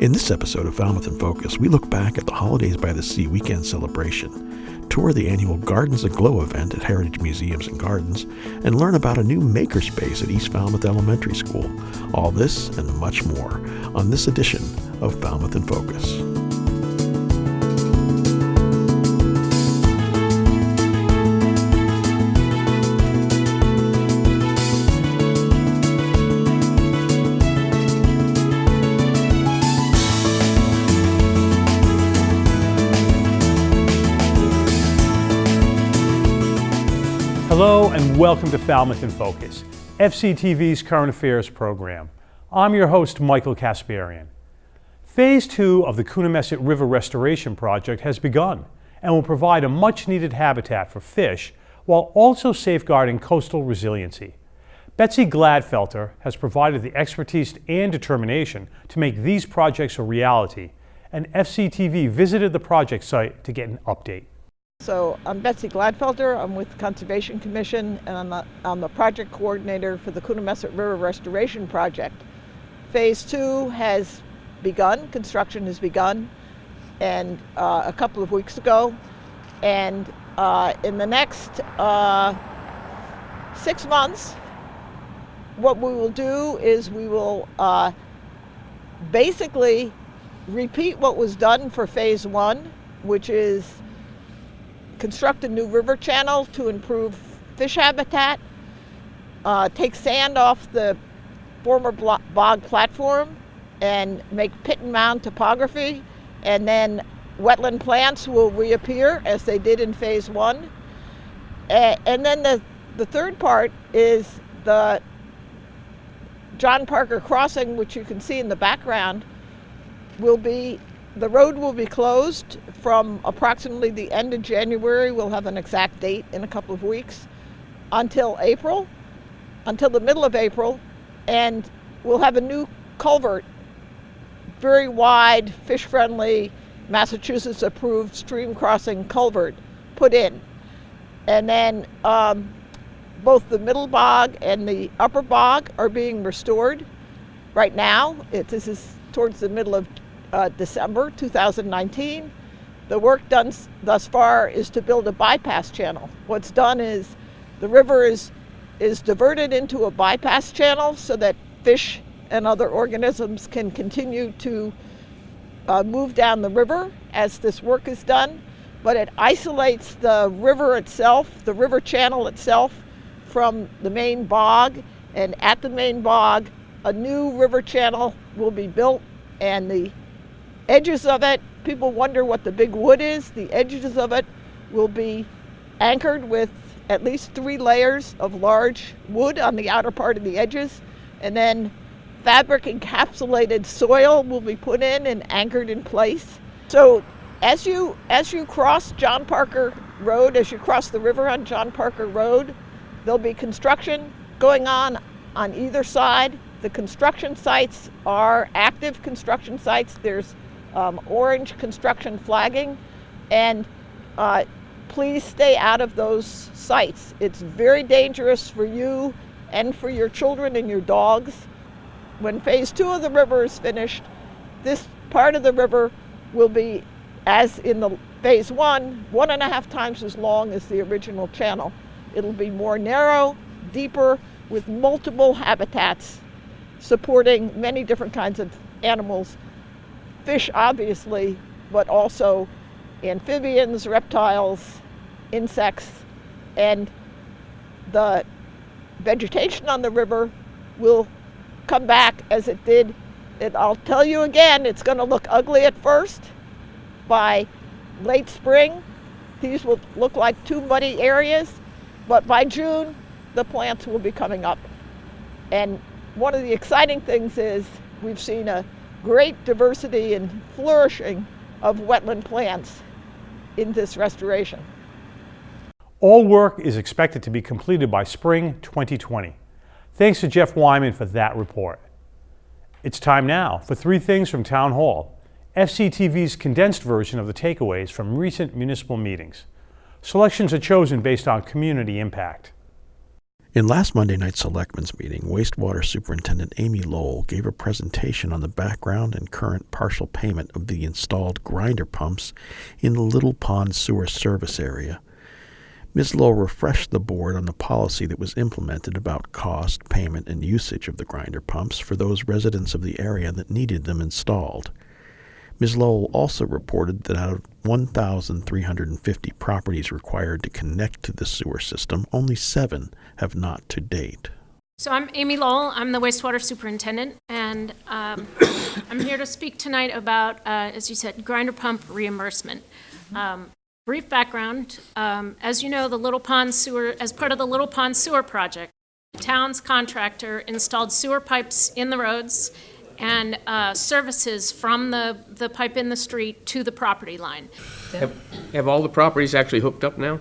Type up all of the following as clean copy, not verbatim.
In this episode of Falmouth in Focus, we look back at the Holidays by the Sea weekend celebration, tour the annual Gardens Aglow event at Heritage Museums and Gardens, and learn about a new Makerspace at East Falmouth Elementary School. All this and much more on this edition of Falmouth in Focus. Hello and welcome to Falmouth in Focus, FCTV's current affairs program. I'm your host, Michael Kasparian. Phase 2 of the Cunha River Restoration Project has begun and will provide a much-needed habitat for fish while also safeguarding coastal resiliency. Betsy Gladfelter has provided the expertise and determination to make these projects a reality, and FCTV visited the project site to get an update. So I'm Betsy Gladfelter. I'm with the Conservation Commission, and I'm the project coordinator for the Cunha River Restoration Project. Phase 2 has begun, construction has begun, and a couple of weeks ago. And in the next 6 months, what we will do is we will basically repeat what was done for Phase 1, which is construct a new river channel to improve fish habitat, take sand off the former bog platform and make pit and mound topography, and then wetland plants will reappear as they did in Phase 1. And then the third part is the John Parker crossing, which you can see in the background. The road will be closed from approximately the end of January. We'll have an exact date in a couple of weeks, until the middle of April, and we'll have a new culvert, very wide, fish-friendly, Massachusetts-approved stream crossing culvert put in. And then both the middle bog and the upper bog are being restored right now. This is towards the middle of December 2019. The work done thus far is to build a bypass channel. What's done is the river is diverted into a bypass channel so that fish and other organisms can continue to move down the river as this work is done, but it isolates the river itself, the river channel itself, from the main bog. And at the main bog, a new river channel will be built, and the edges of it, people wonder what the big wood is. The edges of it will be anchored with at least 3 layers of large wood on the outer part of the edges, and then fabric encapsulated soil will be put in and anchored in place. So as you cross John Parker Road, as you cross the river on John Parker Road, there'll be construction going on either side. The construction sites are active construction sites. There's orange construction flagging, and please stay out of those sites. It's very dangerous for you and for your children and your dogs. When Phase 2 of the river is finished, this part of the river will be, as in the Phase 1.5 times as long as the original channel. It'll be more narrow, deeper, with multiple habitats supporting many different kinds of animals. Fish, obviously, but also amphibians, reptiles, insects, and the vegetation on the river will come back as it did. I'll tell you again, it's going to look ugly at first. By late spring, these will look like 2 muddy areas, but by June, the plants will be coming up. And one of the exciting things is we've seen a great diversity and flourishing of wetland plants in this restoration. All work is expected to be completed by spring 2020. Thanks to Jeff Wyman for that report. It's time now for 3 things from Town Hall, FCTV's condensed version of the takeaways from recent municipal meetings. Selections are chosen based on community impact. In last Monday night's Selectmen's meeting, Wastewater Superintendent Amy Lowell gave a presentation on the background and current partial payment of the installed grinder pumps in the Little Pond Sewer Service area. Ms. Lowell refreshed the board on the policy that was implemented about cost, payment, and usage of the grinder pumps for those residents of the area that needed them installed. Ms. Lowell also reported that out of 1,350 properties required to connect to the sewer system, only 7 have not to date. So I'm Amy Lowell. I'm the wastewater superintendent, and I'm here to speak tonight about, as you said, grinder pump reimbursement. Brief background, as you know, the Little Pond Sewer, as part of the Little Pond Sewer project, the town's contractor installed sewer pipes in the roads and services from the pipe in the street to the property line. Have all the properties actually hooked up now?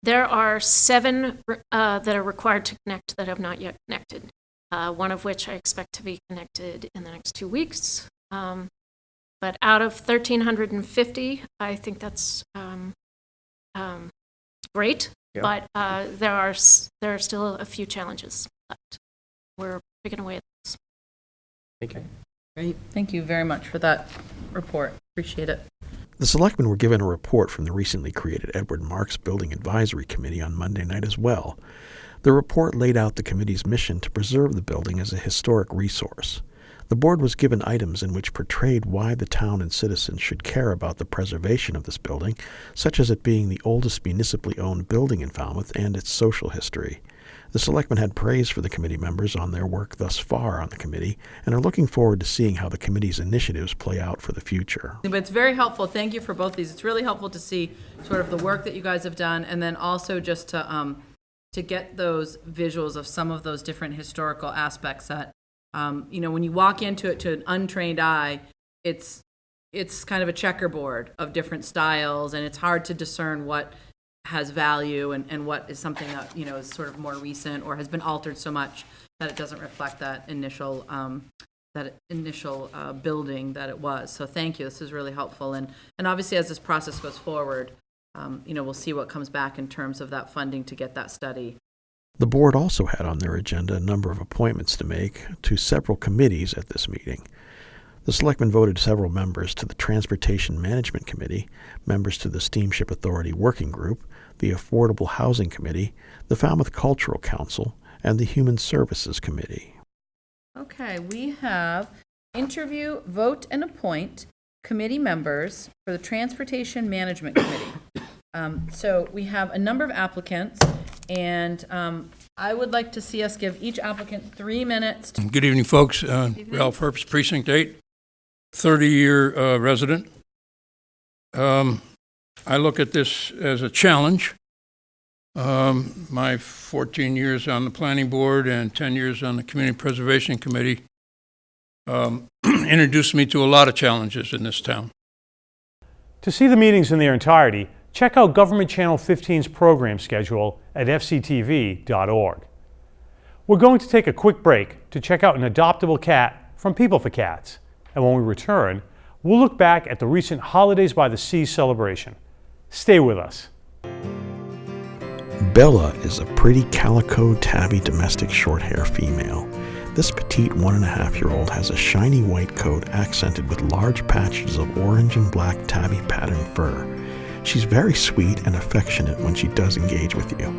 There are 7 that are required to connect that have not yet connected, one of which I expect to be connected in the next 2 weeks. But out of 1,350, I think that's great, Yeah. but there are still a few challenges left. We're picking away at this. Thank you. Great. Thank you very much for that report. Appreciate it. The selectmen were given a report from the recently created Edward Marks Building Advisory Committee on Monday night as well. The report laid out the committee's mission to preserve the building as a historic resource. The board was given items in which portrayed why the town and citizens should care about the preservation of this building, such as it being the oldest municipally owned building in Falmouth and its social history. The selectmen had praise for the committee members on their work thus far on the committee and are looking forward to seeing how the committee's initiatives play out for the future. But it's very helpful. Thank you for both these. It's really helpful to see sort of the work that you guys have done, and then also just to get those visuals of some of those different historical aspects that, when you walk into it to an untrained eye, it's kind of a checkerboard of different styles, and it's hard to discern what has value and what is something that, is sort of more recent or has been altered so much that it doesn't reflect that initial building that it was. So thank you. This is really helpful. And obviously as this process goes forward, we'll see what comes back in terms of that funding to get that study. The board also had on their agenda a number of appointments to make to several committees at this meeting. The selectmen voted several members to the Transportation Management Committee, members to the Steamship Authority Working Group, the Affordable Housing Committee, the Falmouth Cultural Council, and the Human Services Committee. Okay, we have interview, vote, and appoint committee members for the Transportation Management Committee. So we have a number of applicants, and I would like to see us give each applicant 3 minutes. Good evening, folks. Ralph Herbst, Precinct 8, 30-year resident. I look at this as a challenge. My 14 years on the Planning Board and 10 years on the Community Preservation Committee introduced me to a lot of challenges in this town. To see the meetings in their entirety, check out Government Channel 15's program schedule at fctv.org. We're going to take a quick break to check out an adoptable cat from People for Cats. And when we return, we'll look back at the recent Holidays by the Sea celebration. Stay with us. Bella is a pretty calico tabby domestic short-hair female. This petite 1.5-year-old has a shiny white coat accented with large patches of orange and black tabby pattern fur. She's very sweet and affectionate when she does engage with you.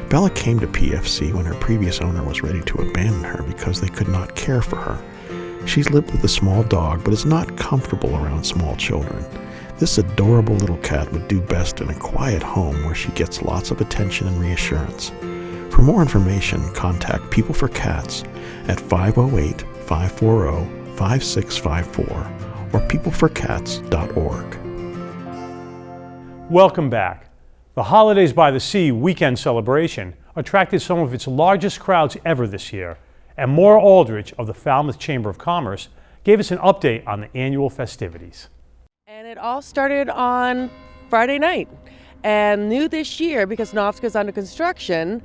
Bella came to PFC when her previous owner was ready to abandon her because they could not care for her. She's lived with a small dog but is not comfortable around small children. This adorable little cat would do best in a quiet home where she gets lots of attention and reassurance. For more information, contact People for Cats at 508-540-5654 or peopleforcats.org. Welcome back. The Holidays by the Sea weekend celebration attracted some of its largest crowds ever this year, and Maura Aldrich of the Falmouth Chamber of Commerce gave us an update on the annual festivities. And it all started on Friday night. And new this year, because Novska's under construction,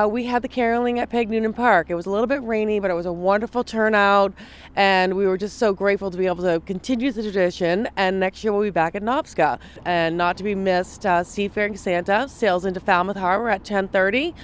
we had the caroling at Peg Noonan Park. It was a little bit rainy, but it was a wonderful turnout, and we were just so grateful to be able to continue the tradition. And next year we'll be back at Novska. And not to be missed, Seafaring Santa sails into Falmouth Harbor at 10:30.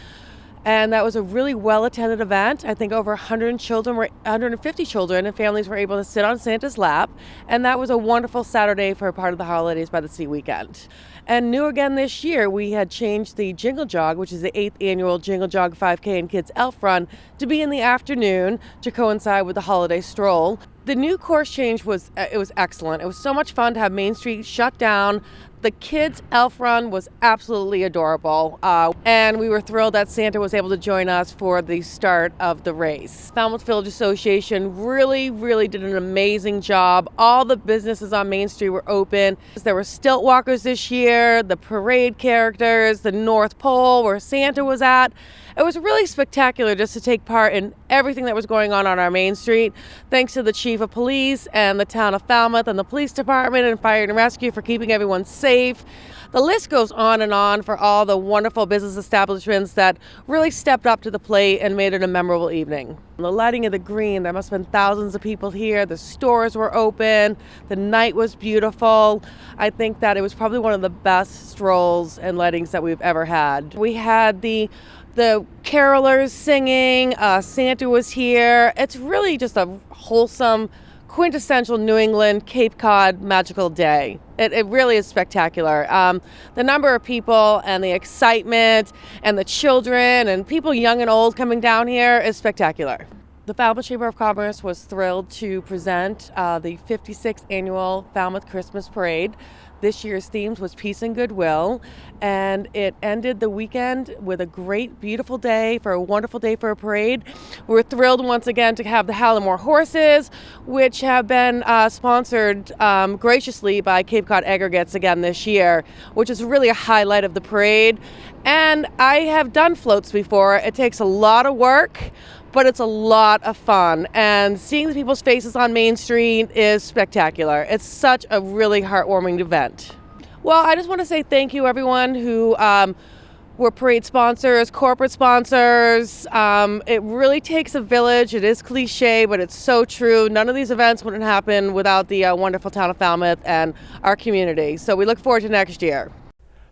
And that was a really well-attended event. I think over 150 children and families were able to sit on Santa's lap. And that was a wonderful Saturday for part of the Holidays by the Sea weekend. And new again this year, we had changed the Jingle Jog, which is the 8th annual Jingle Jog 5K and Kids Elf Run, to be in the afternoon to coincide with the holiday stroll. The new course change was excellent. It was so much fun to have Main Street shut down. The kids' elf run was absolutely adorable, and we were thrilled that Santa was able to join us for the start of the race. Falmouth Village Association really did an amazing job. All the businesses on Main Street were open. There were stilt walkers this year, the parade characters, the North Pole where Santa was at. It was really spectacular just to take part in everything that was going on our Main Street. Thanks to the Chief of Police and the Town of Falmouth and the Police Department and Fire and Rescue for keeping everyone safe. The list goes on for all the wonderful business establishments that really stepped up to the plate and made it a memorable evening. The lighting of the green, there must have been thousands of people here. The stores were open. The night was beautiful. I think that it was probably one of the best strolls and lightings that we've ever had. We had the carolers singing, Santa was here. It's really just a wholesome, quintessential New England Cape Cod magical day. It really is spectacular. The number of people and the excitement and the children and people young and old coming down here is spectacular. The Falmouth Chamber of Commerce was thrilled to present the 56th annual Falmouth Christmas Parade. This year's theme was Peace and Goodwill, and it ended the weekend with a great, beautiful day for a wonderful day for a parade. We're thrilled once again to have the Hallamore horses, which have been sponsored graciously by Cape Cod Aggregates again this year, which is really a highlight of the parade. And I have done floats before. It takes a lot of work, but it's a lot of fun. And seeing the people's faces on Main Street is spectacular. It's such a really heartwarming event. Well, I just want to say thank you, everyone who were parade sponsors, corporate sponsors. It really takes a village. It is cliche, but it's so true. None of these events wouldn't happen without the wonderful town of Falmouth and our community. So we look forward to next year.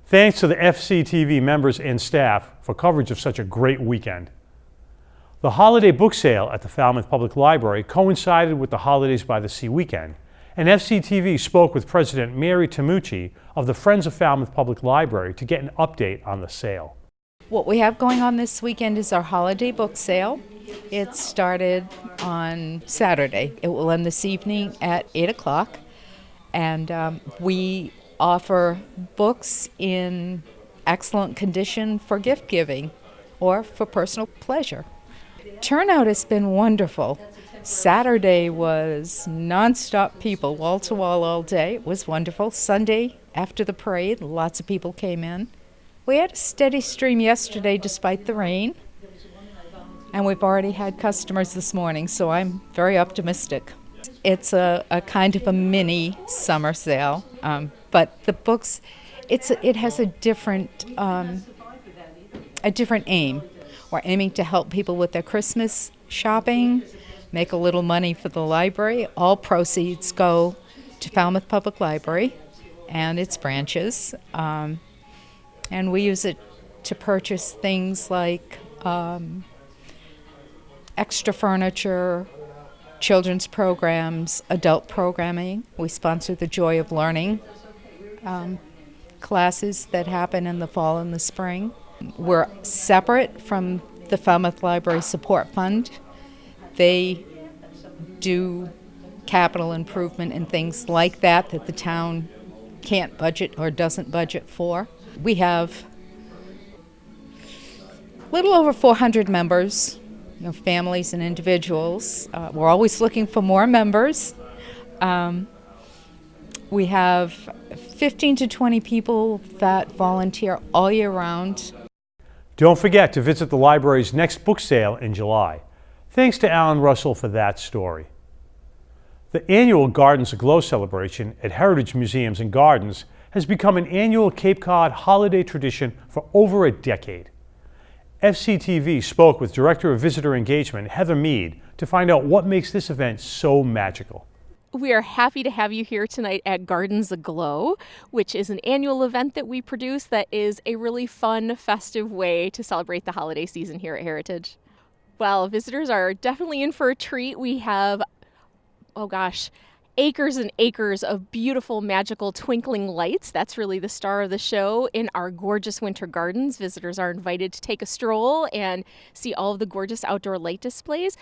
Thanks to the FCTV members and staff for coverage of such a great weekend. The holiday book sale at the Falmouth Public Library coincided with the Holidays by the Sea weekend, and FCTV spoke with President Mary Tamucci of the Friends of Falmouth Public Library to get an update on the sale. What we have going on this weekend is our holiday book sale. It started on Saturday. It will end this evening at 8 o'clock, and we offer books in excellent condition for gift giving or for personal pleasure. Turnout has been wonderful. Saturday was nonstop people, wall to wall all day. It was wonderful. Sunday, after the parade, lots of people came in. We had a steady stream yesterday despite the rain, and we've already had customers this morning, so I'm very optimistic. It's a kind of a mini summer sale, but the books, it has a different aim. We're aiming to help people with their Christmas shopping, make a little money for the library. All proceeds go to Falmouth Public Library and its branches. And we use it to purchase things like extra furniture, children's programs, adult programming. We sponsor the Joy of Learning classes that happen in the fall and the spring. We're separate from the Falmouth Library Support Fund. They do capital improvement and things like that the town can't budget or doesn't budget for. We have a little over 400 members, families and individuals. We're always looking for more members. We have 15 to 20 people that volunteer all year round. Don't forget to visit the library's next book sale in July. Thanks to Alan Russell for that story. The annual Gardens Aglow celebration at Heritage Museums and Gardens has become an annual Cape Cod holiday tradition for over a decade. FCTV spoke with Director of Visitor Engagement Heather Mead to find out what makes this event so magical. We are happy to have you here tonight at Gardens Aglow, which is an annual event that we produce that is a really fun, festive way to celebrate the holiday season here at Heritage. Well, visitors are definitely in for a treat. We have, oh gosh, acres and acres of beautiful, magical, twinkling lights. That's really the star of the show in our gorgeous winter gardens. Visitors are invited to take a stroll and see all of the gorgeous outdoor light displays.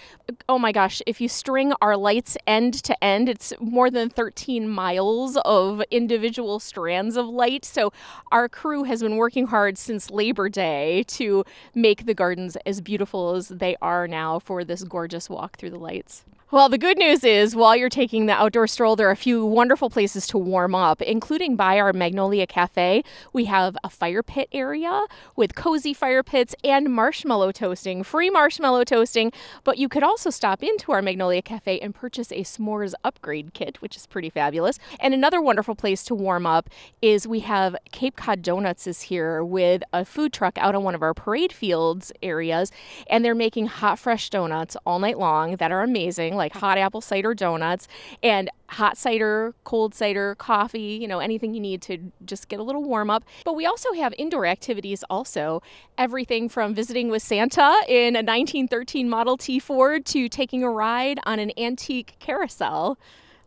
Oh my gosh, if you string our lights end to end, it's more than 13 miles of individual strands of light. So our crew has been working hard since Labor Day to make the gardens as beautiful as they are now for this gorgeous walk through the lights. Well, the good news is while you're taking the outdoor stroll, there are a few wonderful places to warm up, including by our Magnolia Cafe. We have a fire pit area with cozy fire pits and marshmallow toasting, free marshmallow toasting. But you could also stop into our Magnolia Cafe and purchase a s'mores upgrade kit, which is pretty fabulous. And another wonderful place to warm up is we have Cape Cod Donuts is here with a food truck out on one of our parade fields areas. And they're making hot, fresh donuts all night long that are amazing, like hot apple cider donuts and hot cider, cold cider, coffee, anything you need to just get a little warm up. But we also have indoor activities also, everything from visiting with Santa in a 1913 Model T Ford to taking a ride on an antique carousel.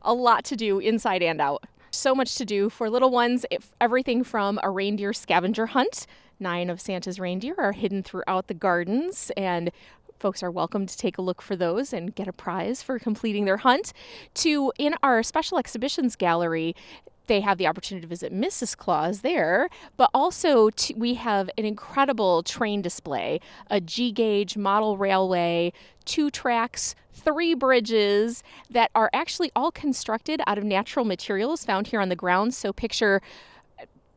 A lot to do inside and out. So much to do for little ones, everything from a reindeer scavenger hunt. 9 of Santa's reindeer are hidden throughout the gardens, and folks are welcome to take a look for those and get a prize for completing their hunt. To in our special exhibitions gallery, they have the opportunity to visit Mrs. Claus there, but also we have an incredible train display, a G-gauge model railway, 2 tracks, 3 bridges that are actually all constructed out of natural materials found here on the ground. So picture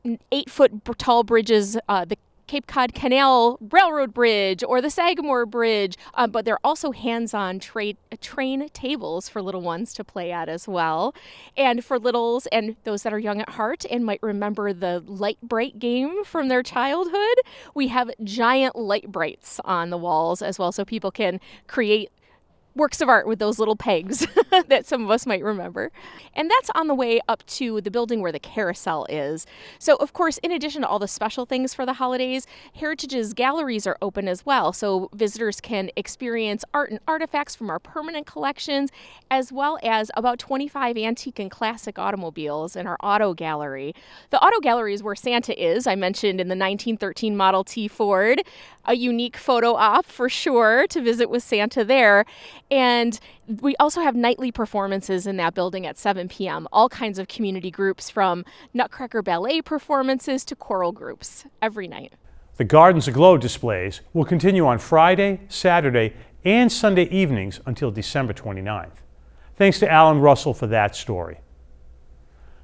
8-foot tall bridges, the Cape Cod Canal Railroad Bridge or the Sagamore Bridge, but they're also hands-on train tables for little ones to play at as well. And for littles and those that are young at heart and might remember the Light Bright game from their childhood, we have giant light brights on the walls as well, so people can create works of art with those little pegs that some of us might remember. And that's on the way up to the building where the carousel is. So, of course, in addition to all the special things for the holidays, Heritage's galleries are open as well. So visitors can experience art and artifacts from our permanent collections, as well as about 25 antique and classic automobiles in our auto gallery. The auto gallery is where Santa is. I mentioned in the 1913 Model T Ford, a unique photo op for sure to visit with Santa there. And we also have nightly performances in that building at 7 p.m. All kinds of community groups, from Nutcracker Ballet performances to choral groups every night. The Gardens Aglow displays will continue on Friday, Saturday, and Sunday evenings until December 29th. Thanks to Alan Russell for that story.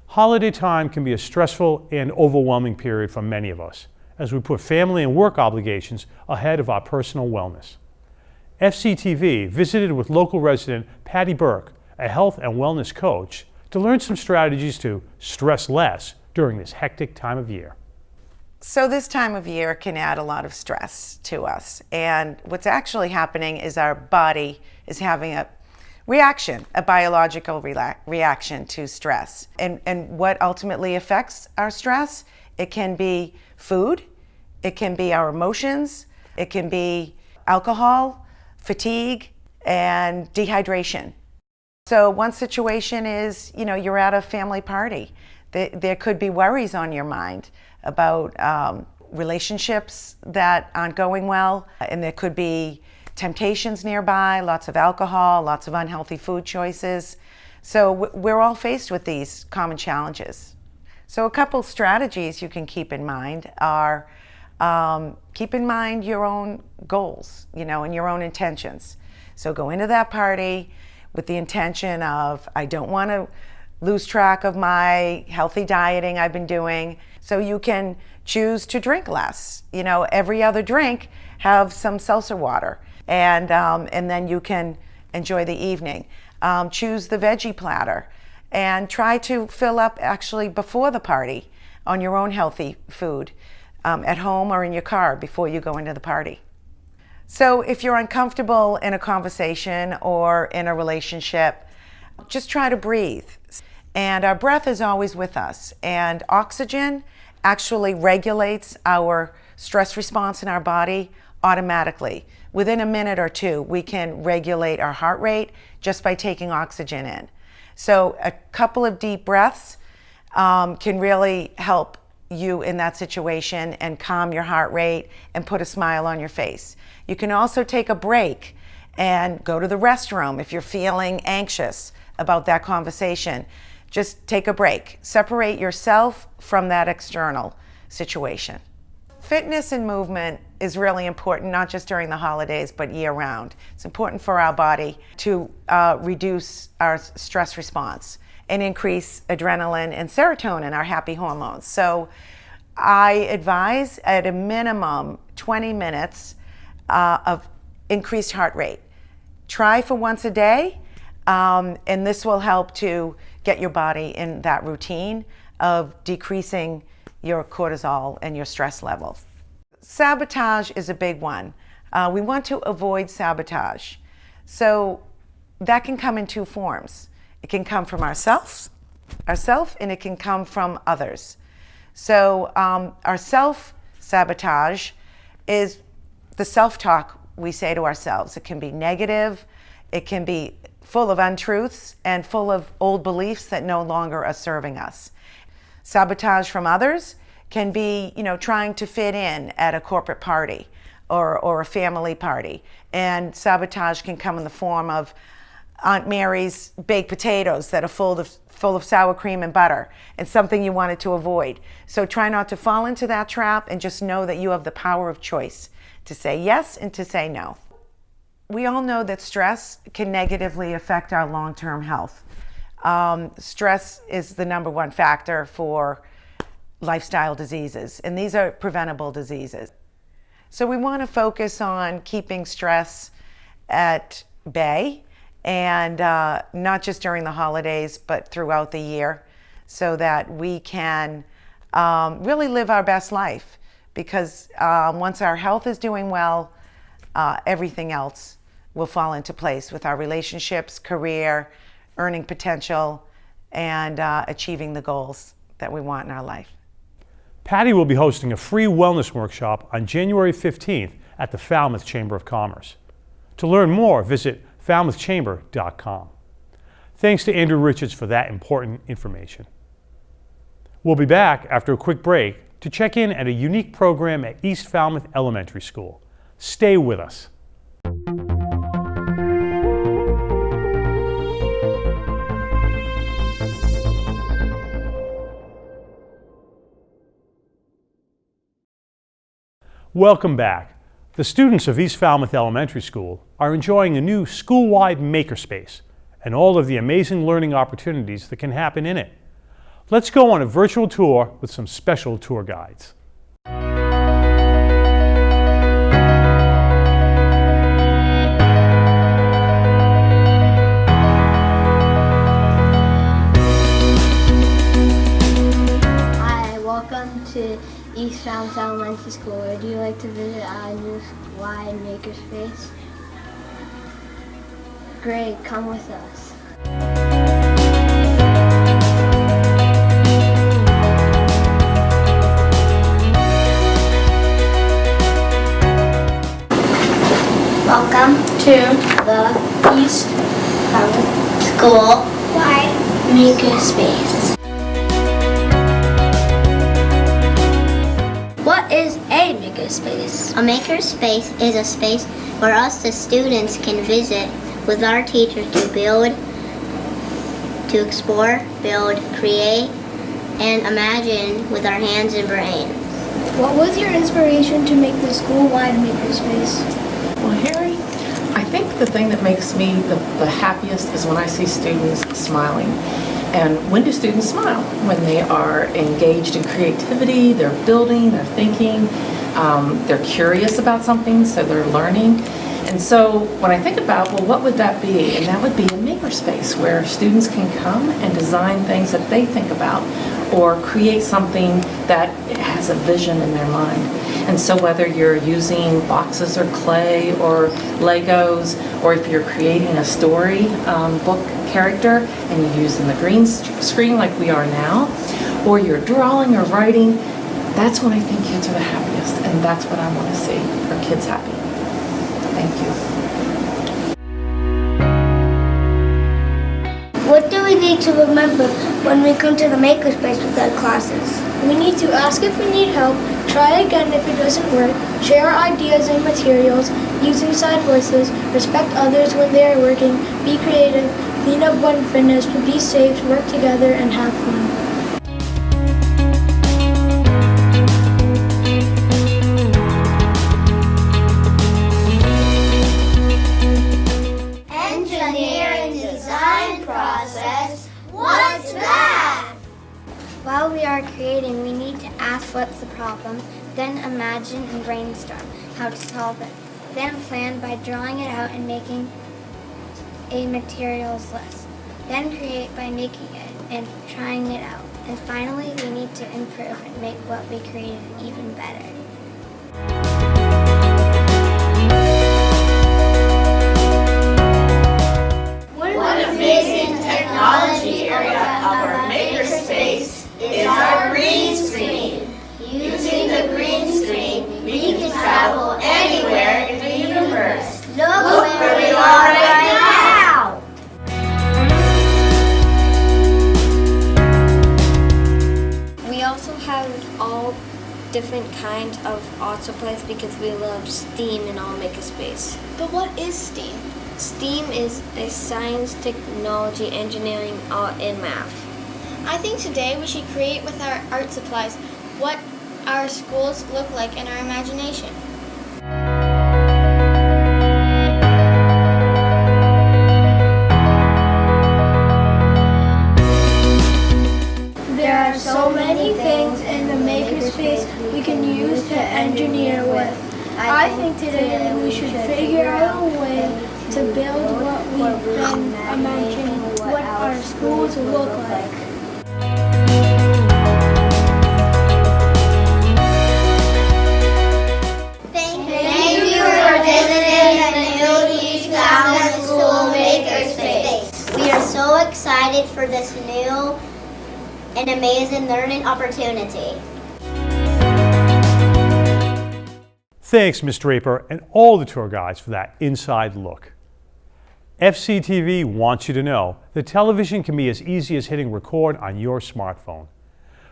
Holiday time can be a stressful and overwhelming period for many of us, as we put family and work obligations ahead of our personal wellness. FCTV visited with local resident Patty Burke, a health and wellness coach, to learn some strategies to stress less during this hectic time of year. So this time of year can add a lot of stress to us. And what's actually happening is our body is having a reaction, a biological reaction to stress. And what ultimately affects our stress? It can be food, it can be our emotions, it can be alcohol, fatigue, and dehydration. So one situation is, you're at a family party. There could be worries on your mind about relationships that aren't going well, and there could be temptations nearby, lots of alcohol, lots of unhealthy food choices. So we're all faced with these common challenges. So a couple strategies you can keep in mind are keep in mind your own goals, and your own intentions. So go into that party with the intention of, I don't want to lose track of my healthy dieting I've been doing. So you can choose to drink less. Every other drink, have some seltzer water, and then you can enjoy the evening. Choose the veggie platter and try to fill up actually before the party on your own healthy food at home or in your car before you go into the party. So if you're uncomfortable in a conversation or in a relationship, just try to breathe. And our breath is always with us. And oxygen actually regulates our stress response in our body automatically. Within a minute or two, we can regulate our heart rate just by taking oxygen in. So a couple of deep breaths can really help you in that situation and calm your heart rate and put a smile on your face. You can also take a break and go to the restroom if you're feeling anxious about that conversation. Just take a break. Separate yourself from that external situation. Fitness and movement is really important, not just during the holidays, but year-round. It's important for our body to reduce our stress response and increase adrenaline and serotonin, our happy hormones. So I advise at a minimum 20 minutes of increased heart rate. Try for once a day, and this will help to get your body in that routine of decreasing your cortisol and your stress levels. Sabotage is a big one. We want to avoid sabotage. So that can come in two forms. It can come from ourselves, and it can come from others. So our self-sabotage is the self-talk we say to ourselves. It can be negative, it can be full of untruths and full of old beliefs that no longer are serving us. Sabotage from others can be, trying to fit in at a corporate party or a family party. And sabotage can come in the form of Aunt Mary's baked potatoes that are full of sour cream and butter, and something you wanted to avoid. So try not to fall into that trap, and just know that you have the power of choice to say yes and to say no. We all know that stress can negatively affect our long-term health. Stress is the number one factor for lifestyle diseases, and these are preventable diseases. So we want to focus on keeping stress at bay, and not just during the holidays, but throughout the year, so that we can really live our best life. Because once our health is doing well, everything else will fall into place with our relationships, career, earning potential, and achieving the goals that we want in our life. Patty will be hosting a free wellness workshop on January 15th at the Falmouth Chamber of Commerce. To learn more, visit falmouthchamber.com. Thanks to Andrew Richards for that important information. We'll be back after a quick break to check in at a unique program at East Falmouth Elementary School. Stay with us. Welcome back. The students of East Falmouth Elementary School are enjoying a new school-wide Makerspace and all of the amazing learning opportunities that can happen in it. Let's go on a virtual tour with some special tour guides. Hi, welcome to East Falmouth Elementary School. Would you like to visit our new wide Makerspace? Great, come with us. Welcome to the East Falmouth School wide Makerspace. What is a makerspace? A makerspace is a space where us, the students, can visit with our teachers to build, to explore, build, create, and imagine with our hands and brains. What was your inspiration to make the school-wide makerspace? Well, Harry, I think the thing that makes me the happiest is when I see students smiling. And when do students smile? When they are engaged in creativity, they're building, they're thinking, they're curious about something, so they're learning. And so when I think about, well, what would that be? And that would be a makerspace where students can come and design things that they think about, or create something that has a vision in their mind. And so whether you're using boxes or clay or Legos, or if you're creating a story book character and you're using the green screen like we are now, or you're drawing or writing, that's when I think kids are the happiest, and that's what I want to see, our kids happy. Thank you. What do we need to remember when we come to the Makerspace with our classes? We need to ask if we need help, try again if it doesn't work, share our ideas and materials, use inside voices, respect others when they are working, be creative, clean up when finished, be safe, work together, and have fun. While we are creating, we need to ask what's the problem, then imagine and brainstorm how to solve it. Then plan by drawing it out and making a materials list. Then create by making it and trying it out. And finally, we need to improve and make what we created even better. One amazing technology area of our Makerspace is our green screen. Using the green screen, we can travel anywhere in the universe. Look where we are right now! We also have all different kinds of art supplies because we love STEAM in our Makerspace. But what is STEAM? STEAM is a science, technology, engineering, art, and math. I think today we should create with our art supplies what our schools look like in our imagination. There are so many things in the Makerspace we can use to engineer with. I think today we should figure out a way to build what we've been imagining what our schools look like. Thank you for visiting the new East Falmouth School Makerspace. We are so excited for this new and amazing learning opportunity. Thanks, Ms. Draper, and all the tour guides for that inside look. FCTV wants you to know that television can be as easy as hitting record on your smartphone.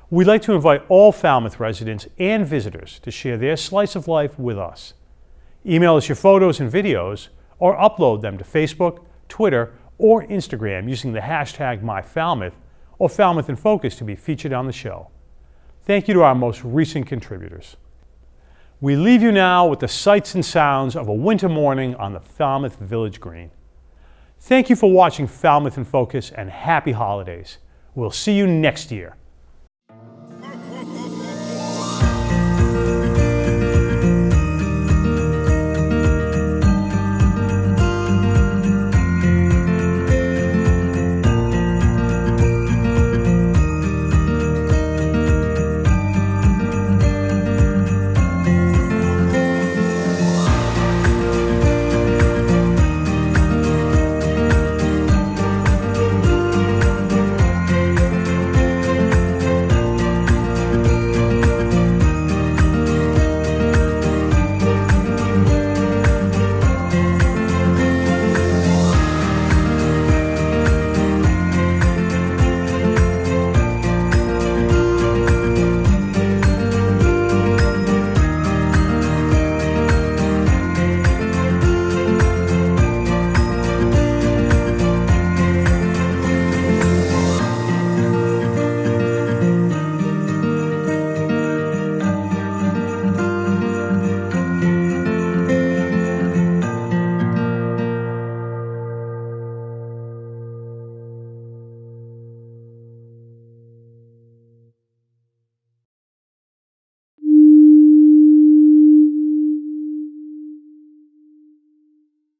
We'd like to invite all Falmouth residents and visitors to share their slice of life with us. Email us your photos and videos or upload them to Facebook, Twitter, or Instagram using the hashtag MyFalmouth or Falmouth in Focus to be featured on the show. Thank you to our most recent contributors. We leave you now with the sights and sounds of a winter morning on the Falmouth Village Green. Thank you for watching Falmouth in Focus and happy holidays. We'll see you next year.